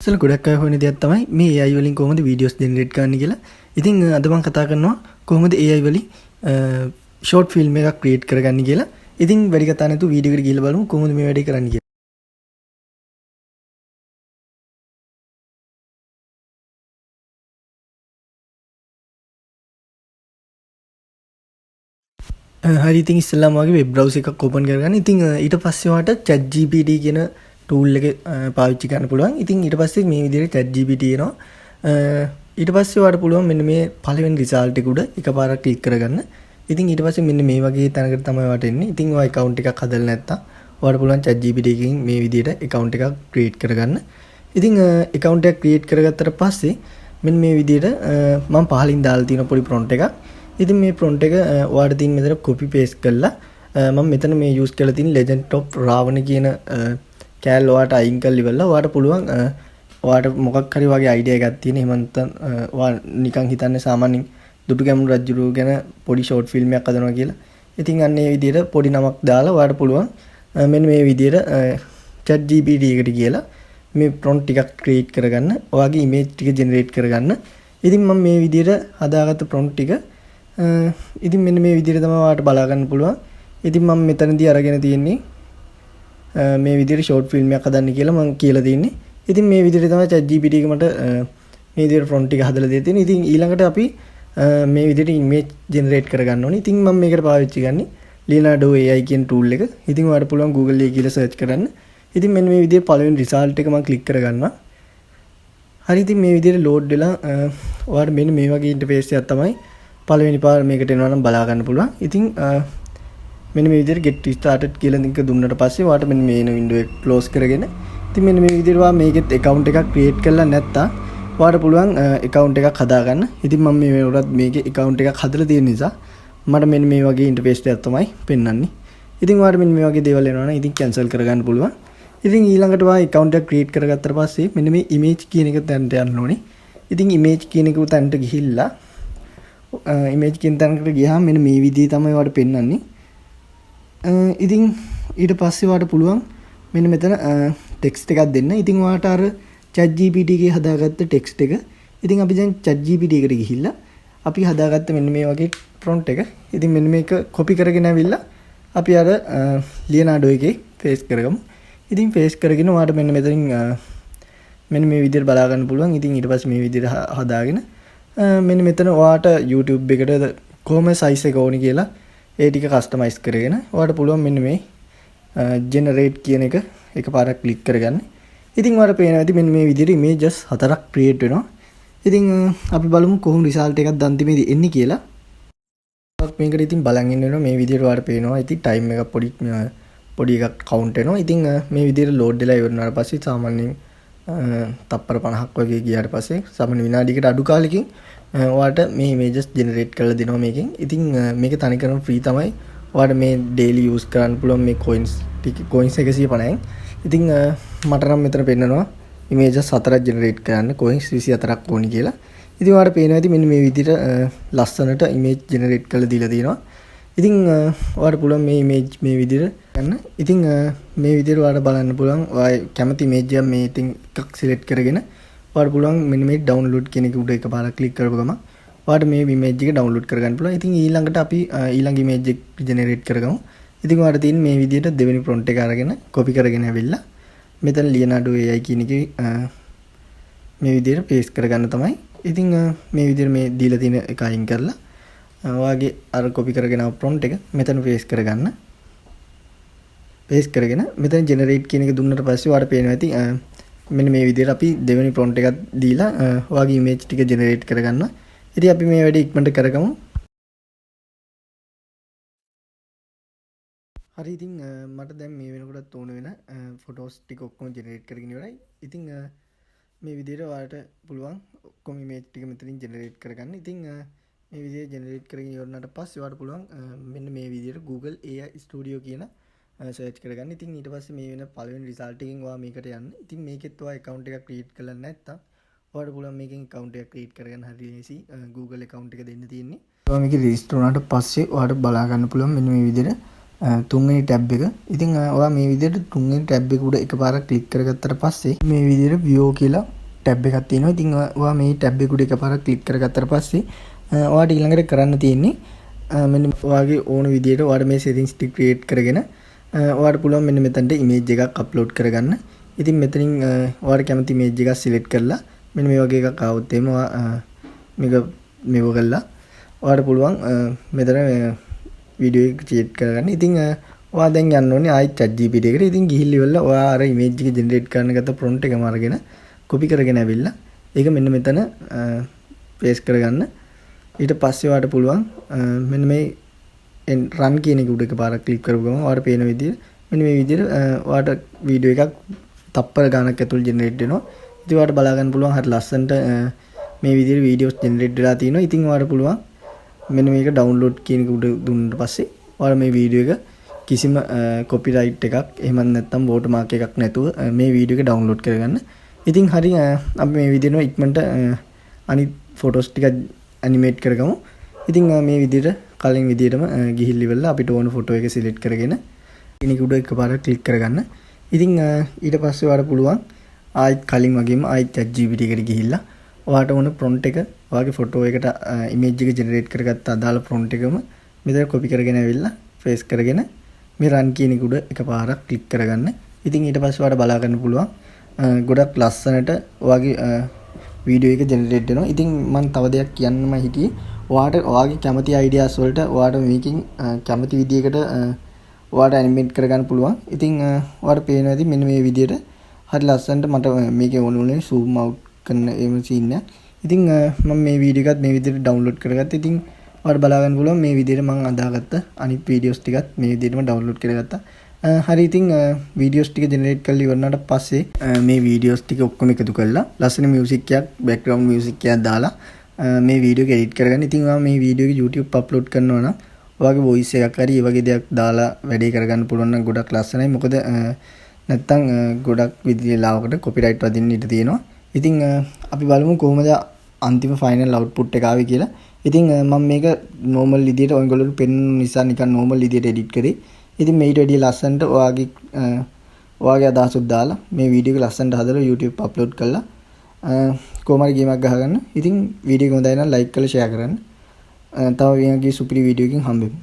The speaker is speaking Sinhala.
ඉතින් ගොඩක් අය හොයන දෙයක් තමයි මේ AI වලින් කොහොමද වීඩියෝස් ජෙනරේට් කරන්න කියලා. ඉතින් අද මම කතා කරනවා කොහොමද AI වලින් ෂෝට් ෆිල්ම් එකක් ක්‍රියේට් කරගන්නේ කියලා. ඉතින් වැඩි කතා නැතුව වීඩියෝ එකට ගිහලා බලමු කොහොමද මේ වැඩේ කරන්නේ කියලා. හරි ඉතින් ඉස්සෙල්ලාම වගේ වෙබ් බ්‍රවුසර් එකක් ඕපන් කරගන්න. ඉතින් ඊට පස්සේ ඔයාලට ChatGPT කියන ටූල් එක පාවිච්චි කරන්න පුළුවන්. ඉතින් ඊට පස්සේ මේ විදිහට ChatGPT එනවා. ඊට පස්සේ ඔයාලට පුළුවන් මෙන්න මේ පළවෙනි රිසල්ට් එක උඩ එකපාරක් ක්ලික් කරගන්න. ඉතින් ඊට පස්සේ මෙන්න මේ වගේ තැනකට තමයි ඔයාලට එන්නේ. ඉතින් ඔයා account එකක් හදලා නැත්තම් ඔයාලට පුළුවන් ChatGPT එකකින් මේ විදිහට account එකක් create කරගන්න. ඉතින් account එකක් create කරගත්තට පස්සේ මෙන්න මේ විදිහට මම පහලින් දාලා තියෙන පොඩි prompt එකක්. ඉතින් මේ prompt එක ඔයාලට තියෙන මෙතන copy paste කරලා මම මෙතන මේ use කරලා තියෙන Legend of Ravana කියන කෑල්ල ඔයාලට අයින් කරලා ඉවරලා ඔයාලට පුළුවන් ඔයාලට මොකක් හරි වගේ idea එකක් තියෙන එහෙම නැත්නම් ඔයා නිකන් හිතන්නේ සාමාන්‍යයෙන් දුටු ගැමුණු රජුරු ගැන පොඩි short film එකක් හදනවා කියලා. ඉතින් අන්න ඒ විදිහට පොඩි නමක් දාලා ඔයාලට පුළුවන් මෙන්න මේ විදිහට ChatGPT එකට කියලා මේ prompt ටිකක් create කරගන්න. ඔයාගේ image ටික generate කරගන්න. ඉතින් මම මේ විදිහට හදාගත්ත prompt ටික ඉතින් මෙන්න මේ විදිහට තමයි ඔයාලට බලා ගන්න පුළුවන්. ඉතින් මම මෙතනදී අරගෙන තියෙන්නේ මේ විදිහට ෂෝට් ෆිල්ම් එකක් හදන්න කියලා මම කියලා තියෙන්නේ. ඉතින් මේ විදිහට තමයි ChatGPT එක මට මේ විදිහට prompt එක හදලා දෙලා තියෙන්නේ. ඉතින් ඊළඟට අපි මේ විදිහට image generate කරගන්න ඕනේ. ඉතින් මම මේකට පාවිච්චි කරන්නේ Leonardo AI කියන tool එක. ඉතින් ඔයාලට පුළුවන් Google එකේ කියලා search කරන්න. ඉතින් මෙන්න මේ විදිහේ පළවෙනි result එක මම click කරගන්නවා. හරි ඉතින් මේ විදිහට load වෙලා ඔයාලට මෙන්න මේ වගේ interface එකක් තමයි පළවෙනි පාර මේකට එනවා නම් බලා ගන්න පුළුවන්. ඉතින් මෙන්න මේ විදිහට get started කියලා ලින්ක් දුන්නට පස්සේ ඔයාලට මෙන්න මේ window එක close කරගෙන ඉතින් මෙන්න මේ විදිහට ඔයා මේකෙත් account එකක් create කරලා නැත්තම් ඔයාලට පුළුවන් account එකක් හදාගන්න. ඉතින් මම මේ වෙනකොටත් මේකේ account එකක් හදලා තියෙන නිසා මට මෙන්න මේ වගේ interface එකක් තමයි පෙන්වන්නේ. ඉතින් ඔයාලට මෙන්න මේ වගේ දේවල් එනවා නම් ඉතින් cancel කරගන්න පුළුවන්. ඉතින් ඊළඟට ඔයා account එක create කරගත්තට පස්සේ මෙන්න මේ image කියන එක තැනට යන්න ඕනේ. ඉතින් image කියන එක තැනට ගිහිල්ලා image කියන තැනකට ගියාම මෙන්න මේ විදිහේ තමයි ඔයාලට පෙන්වන්නේ. ඉතින් ඊට පස්සේ ඔයාලට පුළුවන් මෙන්න මෙතන text එකක් දෙන්න. ඉතින් ඔයාලට අර ChatGPT එකේ හදාගත්ත text එක ඉතින් අපි දැන් ChatGPT එකට ගිහිල්ලා අපි හදාගත්ත මෙන්න මේ වගේ prompt එක ඉතින් මෙන්න මේක copy කරගෙන ඇවිල්ලා අපි අර Leonardo එකේ paste කරගමු. ඉතින් paste කරගෙන ඔයාලට මෙන්න මෙතනින් මෙන්න මේ විදිහට බලා ගන්න පුළුවන්. ඉතින් ඊට පස්සේ මේ විදිහට හදාගෙන මෙන්න මෙතන ඔයාට YouTube එකට කොහොම size එක ඕනි කියලා ඒ ටික customize කරගෙන ඔයාට පුළුවන් මෙන්න මේ generate කියන එක එකපාරක් click කරගන්න. ඉතින් ඔයාලට පේනවා ඇති මෙන්න මේ විදිහට images 4ක් create වෙනවා. ඉතින් අපි බලමු කොහොම result එකක් අන්තිමේදී එන්නේ කියලා. මේකට ඉතින් බලන් ඉන්න වෙනවා මේ විදිහට ඔයාලට පේනවා. ඉතින් time එක පොඩි එකක් count වෙනවා. ඉතින් මේ විදිහට load වෙලා ඉවරනාට පස්සේ සාමාන්‍යයෙන් තප්පර 50ක් වගේ ගියාට පස්සේ සාමාන්‍ය විනාඩියකට අඩු කාලෙකින් ඔයාලට මේ images generate කරලා දෙනවා මේකෙන්. ඉතින් මේක තනිකරම free තමයි. ඔයාලට මේ daily use කරන්න පුළුවන් මේ coins 150න්. ඉතින් මට නම් මෙතන පෙන්නනවා images 4ක් generate කරන්න coins 24ක් ඕනි කියලා. ඉතින් ඔයාලට පේනවා ඇති මෙන්න මේ විදිහට ලස්සනට image generate කරලා දීලා තියෙනවා. ඉතින් ඔයාලට පුළුවන් මේ image මේ විදිහට ගන්න. ඉතින් මේ විදිහට ඔයාලට බලන්න පුළුවන් ඔයා කැමති image එක මේ ඉතින් එකක් select කරගෙන ඔයාලට පුළුවන් මෙන්න මේ download කියන එක උඩ එකපාරක් click කරපු ගමන් ඔයාලට මේ image එක download කරගන්න පුළුවන්. ඉතින් ඊළඟට අපි ඊළඟ image එක generate කරගමු. ඉතින් ඔයාලට තියෙන මේ විදිහට දෙවෙනි prompt එක අරගෙන copy කරගෙන ඇවිල්ලා මෙතන Leonardo AI කියන එකේ මේ විදිහට paste කරගන්න තමයි. ඉතින් මේ විදිහට මේ දීලා තියෙන එක අයින් කරලා ඔයාගේ අර copy කරගෙන ආව prompt එක මෙතන paste කරගන්න. paste කරගෙන මෙතන generate කියන එක දුන්නට පස්සේ ඔයාලට පේනවා ඇති මෙන්න මේ විදිහට අපි දෙවෙනි prompt එකක් දීලා ඔයාගේ image ටික generate කරගන්න. ඉතින් අපි මේ වැඩේ ඉක්මනට කරගමු. හරි ඉතින් මට දැන් මේ වෙනකොටත් ඕන වෙන photos ටික ඔක්කොම generate කරගෙන ඉවරයි. ඉතින් මේ විදිහට ඔයාලට පුළුවන් ඔක්කොම image ටික මෙතනින් generate කරගන්න. ඉතින් මේ විදිහට generate කරගෙන ඉවරනට පස්සේ ඔයාලට පුළුවන් මෙන්න මේ විදිහට Google AI Studio කියන search කරගන්න. ඉතින් ඊට පස්සේ මේ වෙන පළවෙනි result එකෙන් ඔයා මේකට යන්න. ඉතින් මේකෙත් ඔයා account එකක් create කරලා නැත්නම් ඔයාලට පුළුවන් මේකෙන් account එකක් create කරගන්න හරි ලේසි. Google account එක දෙන්න තියෙන්නේ. ඔයා මේක register වුණාට පස්සේ ඔයාලට බලා ගන්න පුළුවන් මෙන්න මේ විදිහට තුන්වෙනි ටැබ් එක. ඉතින් ඔයා මේ විදිහට තුන්වෙනි ටැබ් එක උඩ එකපාරක් ක්ලික් කරගත්තට පස්සේ මේ විදිහට view කියලා ටැබ් එකක් තියෙනවා. ඉතින් ඔයා මේ ටැබ් එක උඩ එකපාරක් ක්ලික් කරගත්තට පස්සේ ඔයාට ඊළඟට කරන්න තියෙන්නේ මෙන්න ඔයාගේ ඕන විදිහට ඔයාට මේ settings ටික create කරගෙන ඔයාට පුළුවන් මෙන්න මෙතනට image එකක් upload කරගන්න. ඉතින් මෙතනින් ඔයාට කැමති image එකක් select කරලා මෙන්න මේ වගේ එකක් ආවොත් එහෙම මේක මෙව කරලා ඔයාට පුළුවන් මෙතන වීඩියෝ එක create කරගන්න. ඉතින් ඔයා දැන් යන්න ඕනේ ආයි ChatGPT එකට. ඉතින් ගිහිල්ලා ඉවරලා ඔයා අර image එක generate කරන්න ගත්ත prompt එකම අරගෙන copy කරගෙන ඇවිල්ලා ඒක මෙන්න මෙතන paste කරගන්න. ඊට පස්සේ ඔයාට පුළුවන් මෙන්න මේ run කියන එක උඩ එකපාරක් click කරපු ගමන් ඔයාට පේන විදිහට මෙන්න මේ විදිහට ඔයාට වීඩියෝ එකක් තප්පර ගානක් ඇතුළත generate වෙනවා. ඉතින් ඔයාට බලා ගන්න පුළුවන් හරි ලස්සනට මේ විදිහට වීඩියෝස් generate වෙලා තිනවා. ඉතින් ඔයාට පුළුවන් මෙන්න මේක download කියන එක උඩ දුන්නාට පස්සේ ඔයාලා මේ වීඩියෝ එක කිසිම copyright එකක් එහෙම නැත්නම් watermark එකක් නැතුව මේ වීඩියෝ එක download කරගන්න. ඉතින් හරි අපි මේ විදිහට ඉක්මනට අනිත් photos ටික animate කරගමු. ඉතින් මේ විදිහට කලින් විදිහටම ගිහිල්ලා ඉවරලා අපිට ඕන photo එක select කරගෙන ඉනික උඩ එකපාරක් click කරගන්න. ඉතින් ඊට පස්සේ ඔයාලට පුළුවන් ආයිත් කලින් වගේම ආයිත් ChatGPT එකට ගිහිල්ලා ඔයාට ඕන prompt එක ඔයාගේ photo එකට image එක generate කරගත්ත අදාළ prompt එකම මෙතන copy කරගෙන ඇවිල්ලා paste කරගෙන මේ run කියන එක උඩ එකපාරක් click කරගන්න. ඉතින් ඊට පස්සේ ඔයාලට බලා ගන්න පුළුවන් ගොඩක් ලස්සනට ඔයාගේ වීඩියෝ එක generate වෙනවා. ඉතින් මම තව දෙයක් කියන්නම හිටියේ ඔයාට ඔයාගේ කැමති ideas වලට ඔයාට මේකෙන් කැමති විදියකට ඔයාට animate කරගන්න පුළුවන්. ඉතින් ඔයාට පේනවා ඉතින් මෙන්න මේ විදියට හරි ලස්සනට මට මේකේ ඕනුනේ zoom out කරන එහෙම scene එක. ඉතින් මම මේ වීඩියෝ එකත් මේ විදියට download කරගත්තා. ඉතින් ඔයාට බලා ගන්න පුළුවන් මේ විදියට මම අදාගත්ත අනිත් videos ටිකත් මේ විදියටම download කරගත්තා. හරි ඉතින් videos ටික generate කරලා ඉවරනට පස්සේ මේ videos ටික ඔක්කොම එකතු කරලා ලස්සන music එකක් background music එකක් දාලා මේ වීඩියෝ එක edit කරගන්න. ඉතින් ඔයා මේ වීඩියෝ එක YouTube upload කරනවා නම් ඔයාගේ voice එකක් හරි ඒ වගේ දෙයක් දාලා වැඩේ කරගන්න පුළුවන් නම් ගොඩක් ලස්සනයි. මොකද නැත්තම් ගොඩක් විදිහලාවකට copyright වදින්න ඉඩ තියෙනවා. ඉතින් අපි බලමු කොහොමද අන්තිම final output එක ආවේ කියලා. ඉතින් මම මේක normal විදිහට ඔයගොල්ලෝ පෙන්වන නිසා නිකන් normal විදිහට edit කරේ. ඉතින් මේට වැඩිය ලස්සනට ඔයාගේ අදහසක් දාලා මේ වීඩියෝ එක ලස්සනට හදලා YouTube upload කරලා කොහොම හරි ගේමක් ගහගන්න. ඉතින් වීඩියෝ එක හොඳයි නම් like කරලා share කරන්න. තව මේ වගේ සුපිරි වීඩියෝ එකකින් හම්බෙමු.